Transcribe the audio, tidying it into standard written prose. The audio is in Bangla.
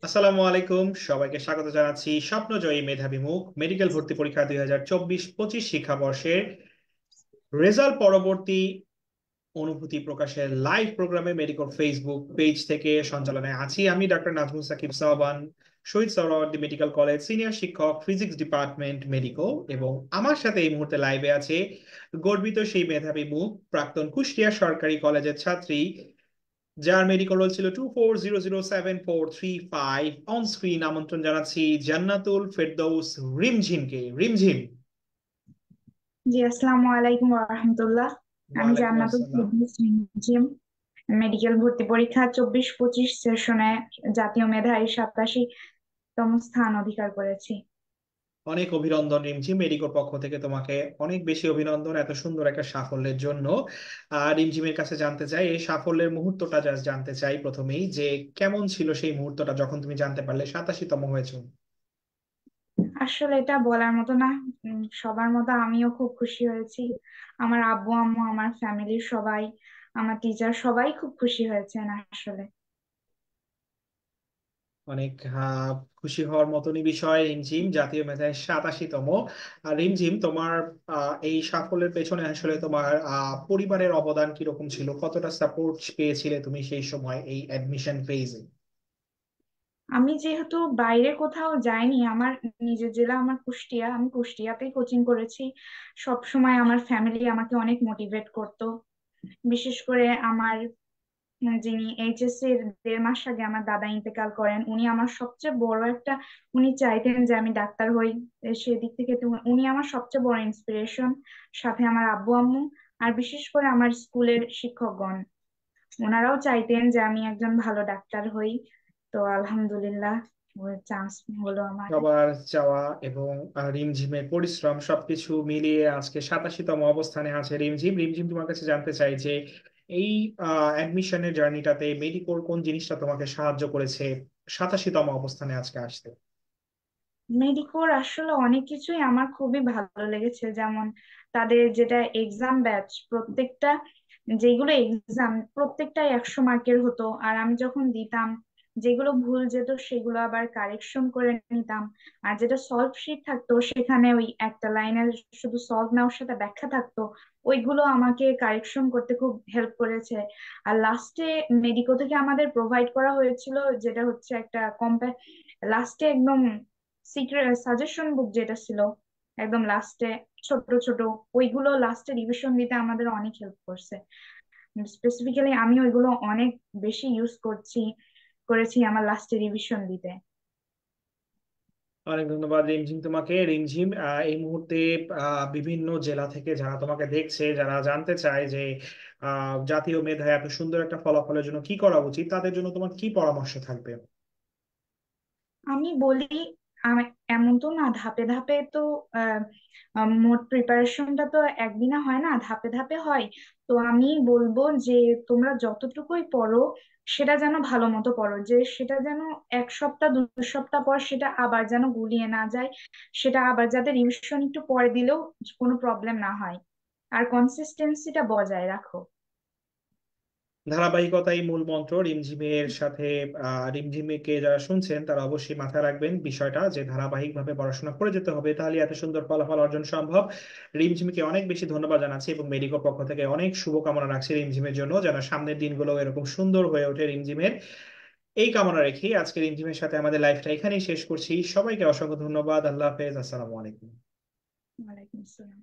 আসসালামু আলাইকুম, সবাইকে স্বাগত জানাচ্ছি স্বপ্নজয়ী মেধাবী মুখ মেডিকেল ভর্তি পরীক্ষা 2024-25 শিক্ষাবর্ষের রেজাল্ট পরবর্তী অনুভূতি প্রকাশের লাইভ প্রোগ্রামে মেডিকেল ফেসবুক পেজ থেকে সঞ্চালনায় আছি আমি ডক্টর নাজমুল সাকিব সাবান, Shaheed Suhrawardy medical college senior শিক্ষক, ফিজিক্স ডিপার্টমেন্ট মেডিকেল। এবং আমার সাথে এই মুহূর্তে লাইভে আছে গর্বিত সেই মেধাবী মুখ, প্রাক্তন কুষ্টিয়া সরকারি কলেজের ছাত্রী, যার মেডিকেল রোল ছিল 24007435। অন স্ক্রিন আমন্ত্রণ জানাচ্ছি জান্নাতুল ফেরদৌস রিমঝিমকে। রিমঝিম। জি, আসসালামু আলাইকুম ওয়া রাহমাতুল্লাহ। আমি ওয়ালাইকুম জান্নাতুল আসসালাম। ফেরদৌস জিম। মেডিকেল ভর্তি পরীক্ষা 24-25 সেশনে জাতীয় মেধায় 87তম স্থান অধিকার করেছি। অনেক অভিনন্দন রিমঝিম, মেডিকোর পক্ষ থেকে তোমাকে অনেক বেশি অভিনন্দন এত সুন্দর একটা সাফল্যের জন্য। আর রিমঝিমের কাছে জানতে চাই, এই সাফল্যের মুহূর্তটা জাস্ট জানতে চাই প্রথমেই, যে কেমন ছিল সেই মুহূর্তটা যখন তুমি জানতে পারলে 87তম হয়েছো। আসলে এটা বলার মতো না। সবার মতো আমিও খুব খুশি হয়েছি। আমার আব্বু আম্মু, আমার ফ্যামিলির সবাই, আমার টিচার সবাই খুব খুশি হয়েছেন আসলে। অনেক খুশি হওয়ার মতনই বিষয় রিমঝিম, জাতীয় মেধায় 87তম। আর রিমঝিম, তোমার এই সাফল্যের পেছনে আসলে তোমার পরিবারের অবদান কিরকম ছিল? কতটা সাপোর্ট পেয়েছিলে তুমি সেই সময় এই অ্যাডমিশন ফেজে? আমি যেহেতু বাইরে কোথাও যাইনি, আমার নিজের জেলা আমার কুষ্টিয়া, আমি কুষ্টিয়াতেই কোচিং করেছি। সব সময় আমার ফ্যামিলি আমাকে অনেক মোটিভেট করতো। বিশেষ করে আমার যিনি এইচএসসি এর 1.5 মাস আগে আমার দাদা ইন্তেকাল করেন, উনি আমার সবচেয়ে বড় একটা, উনি চাইতেন যে আমি ডাক্তার হই। সেদিক থেকে তো উনি আমার সবচেয়ে বড় ইন্সপিরেশন। সাথে আমার আব্বু আম্মু, আর বিশেষ করে আমার স্কুলের শিক্ষকগণ, ওনারাও চাইতেন যে আমি একজন ভালো ডাক্তার হই। তো আলহামদুলিল্লাহ, ওই চান্স হলো আমার। সবার চাওয়া এবং রিমঝিমের পরিশ্রম সবকিছু মিলিয়ে আজকে 87তম অবস্থানে আছে রিমঝিম। রিমঝিম, তোমার কাছে জানতে চাই যে এই অ্যাডমিশনের জার্নিটাতে মেডিকোর কোন জিনিসটা তোমাকে সাহায্য করেছে 87তম অবস্থানে আজকে আসতে? মেডিকোর আসলে অনেক কিছুই আমার খুবই ভালো লেগেছে। যেমন তাদের যেটা এক্সাম ব্যাচ, প্রত্যেকটা যেগুলো এক্সাম প্রত্যেকটাই 100 মার্কের হতো। আর আমি যখন দিতাম, যেগুলো ভুল যেত সেগুলো আবার কারেকশন করে নিতাম। আর যেটা সলভ শিট থাকতো সেখানে ওই একটা লাইনের শুধু সলভ না, ওর সাথে ব্যাখ্যা থাকতো, ওইগুলো আমাকে কারেকশন করতে খুব হেল্প করেছে। আর লাস্টে মেডিকো থেকে আমাদের প্রোভাইড করা হয়েছিল যেটা হচ্ছে একটা লাস্টে একদম সিক্রেট সাজেশন বুক যেটা ছিল একদম লাস্টে, ছোট ছোট, ওইগুলো লাস্টে রিভিশন দিতে আমাদের অনেক হেল্প করছে। স্পেসিফিক্যালি আমি ওইগুলো অনেক বেশি ইউজ করেছি আমার লাস্টে রিভিশন দিতে। অনেক ধন্যবাদ রিমঝিম তোমাকে। রিমঝিম, এই মুহূর্তে বিভিন্ন জেলা থেকে যারা তোমাকে দেখছে, যারা জানতে চায় যে জাতীয় মেধায় এত সুন্দর একটা ফলাফলের জন্য কি করা উচিত, তাদের জন্য তোমার কি পরামর্শ থাকবে? আমি বলি, এমন তো না, ধাপে ধাপে তো আহ, মোট প্রিপারেশনটা তো একদিনে হয় না, ধাপে ধাপে হয়। তো আমি বলবো যে তোমরা যতটুকুই পড়ো সেটা যেন ভালো মতো পড়ো, যে সেটা যেন 1 সপ্তাহ 2 সপ্তাহ পর সেটা আবার যেন গুলিয়ে না যায়, সেটা আবার যাতে রিভিশন একটু পরে দিলেও কোনো প্রবলেম না হয়। আর কনসিস্টেন্সিটা বজায় রাখো। ধারাবাহিকতাই মূল মন্ত্র রিমঝিমের সাথে। রিমঝিমকে যারা শুনছেন তারা অবশ্যই মাথায় রাখবেন বিষয়টা, যে ধারাবাহিকভাবে পড়াশোনা করে যেতে হবে, তাহলে এত সুন্দর ফলাফল অর্জন সম্ভব। রিমঝিমকে অনেক বেশি ধন্যবাদ জানাচ্ছি এবং মেডিকোর পক্ষ থেকে অনেক শুভকামনা রাখছি রিমঝিমের জন্য, যেন সামনের দিনগুলো এরকম সুন্দর হয়ে ওঠে রিমঝিমের। এই কামনা রেখে আজকে রিমঝিমের সাথে আমাদের লাইফটা এখানেই শেষ করছি। সবাইকে অসংখ্য ধন্যবাদ। আল্লাহ হাফেজ, আসসালামু আলাইকুম। ওয়ালাইকুম আসসালাম।